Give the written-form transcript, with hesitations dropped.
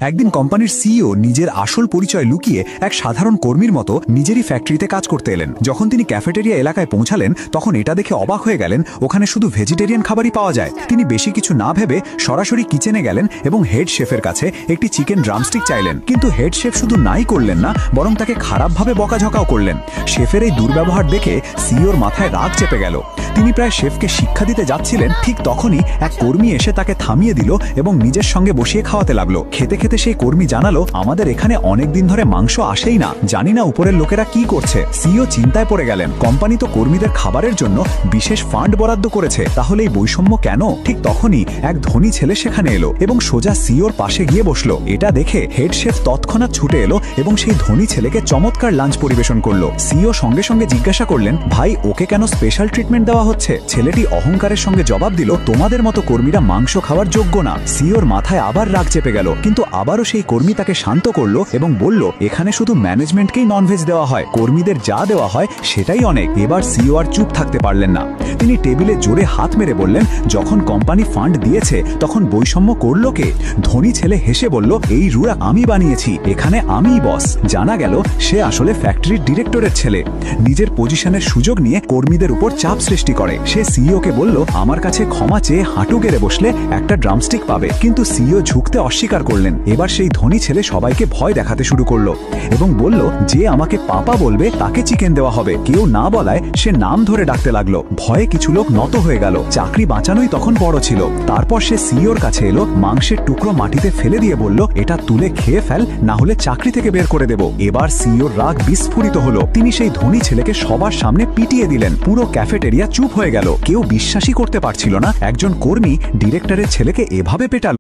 একদিন কোম্পানির সিইও নিজের আসল পরিচয় লুকিয়ে এক সাধারণ কর্মীর মতো নিজেরই ফ্যাক্টরিতে কাজ করতে এলেন। যখন তিনি ক্যাফেটেরিয়া এলাকায় পৌঁছালেন তখন এটা দেখে অবাক হয়ে গেলেন ওখানে শুধু ভেজিটেরিয়ান খাবারই পাওয়া যায়। তিনি বেশি কিছু না ভেবে সরাসরি কিচেনে গেলেন এবং হেড শেফের কাছে একটি চিকেন ড্রামস্টিক চাইলেন। কিন্তু হেড শেফ শুধু নাই করলেন না, বরং তাকে খারাপভাবে বকাঝকাও করলেন। শেফের এই দুর্ব্যবহার দেখে সিইওর মাথায় রাগ চেপে গেল। তিনি প্রায় শেফকে শিক্ষা দিতে যাচ্ছিলেন, ঠিক তখনই এক কর্মী এসে তাকে থামিয়ে দিল এবং নিজের সঙ্গে বসিয়ে খাওয়াতে লাগলো। খেতে খেতে সেই কর্মী জানালো, আমাদের এখানে অনেক দিন ধরে মাংস আসেই না, জানি না উপরের লোকেরা কি করছে। সিইও চিন্তায় পড়ে গেলেন, কোম্পানি তো কর্মীদের খাবারের জন্য বিশেষ ফান্ড বরাদ্দ করেছে, তাহলে এই বৈষম্য কেন? ঠিক তখনই এক ধনী ছেলে সেখানে এলো এবং সোজা সিইওর পাশে গিয়ে বসলো। এটা দেখে হেড শেফ তৎক্ষণাৎ ছুটে এলো এবং সেই ধনী ছেলেকে চমৎকার লাঞ্চ পরিবেশন করলো। সিইও সঙ্গে সঙ্গে জিজ্ঞাসা করলেন, ভাই ওকে কেন স্পেশাল ট্রিটমেন্ট দেওয়া হচ্ছে? ছেলেটি অহংকারের সঙ্গে জবাব দিল, তোমাদের মতো কর্মীরা মাংস খাওয়ার যোগ্য না। সিইওর মাথায় আবার রাগ চেপে গেল, কিন্তু আবারও সেই কর্মী তাকে শান্ত করলো এবং বলল, এখানে শুধু ম্যানেজমেন্টকেই ননভেজ দেওয়া হয়, কর্মীদের যা দেওয়া হয় সেটাই অনেক। এবার সিইও আর চুপ থাকতে পারলেন না। তিনি টেবিলে জোরে হাত মেরে বললেন, যখন কোম্পানি ফান্ড দিয়েছে তখন বৈষম্য করলো কে? ধনী ছেলে হেসে বলল, এই রুল আমি বানিয়েছি, এখানে আমিই বস। জানা গেল সে আসলে ফ্যাক্টরির ডিরেক্টরের ছেলে। নিজের পজিশনের সুযোগ নিয়ে কর্মীদের উপর চাপ সৃষ্টি করে। সে সিইওকে বলল, আমার কাছে ক্ষমা চেয়ে হাঁটু গেড়ে বসলে একটা ড্রামস্টিক পাবে। কিন্তু সিইও ঝুঁকতে অস্বীকার করলেন। এবার সেই ধনী ছেলে সবাইকে ভয় দেখাতে শুরু করলো এবং বলল, যে আমাকে পাপা বলবে তাকে চিকেন দেওয়া হবে। কেউ না বলায় সে নাম ধরে ডাকতে লাগলো। ভয়ে কিছু লোক নত হয়ে গেল। চাকরি বাঁচানোই তখন বড় ছিল। তারপর সে সিইওর কাছে এলো, মাংসের টুকরো মাটিতে ফেলে দিয়ে বলল, এটা তুলে খেয়ে ফেল, না হলে চাকরি থেকে বের করে দেব। এবার সিইওর রাগ বিস্ফোরিত হলো। তিনি সেই ধনী ছেলেকে সবার সামনে পিটিয়ে দিলেন। পুরো ক্যাফেটেরিয়া চুপ হয়ে গেল। কেউ বিশ্বাসই করতে পারছিল না একজন কর্মী ডিরেক্টরের ছেলেকে এভাবে পেটাল।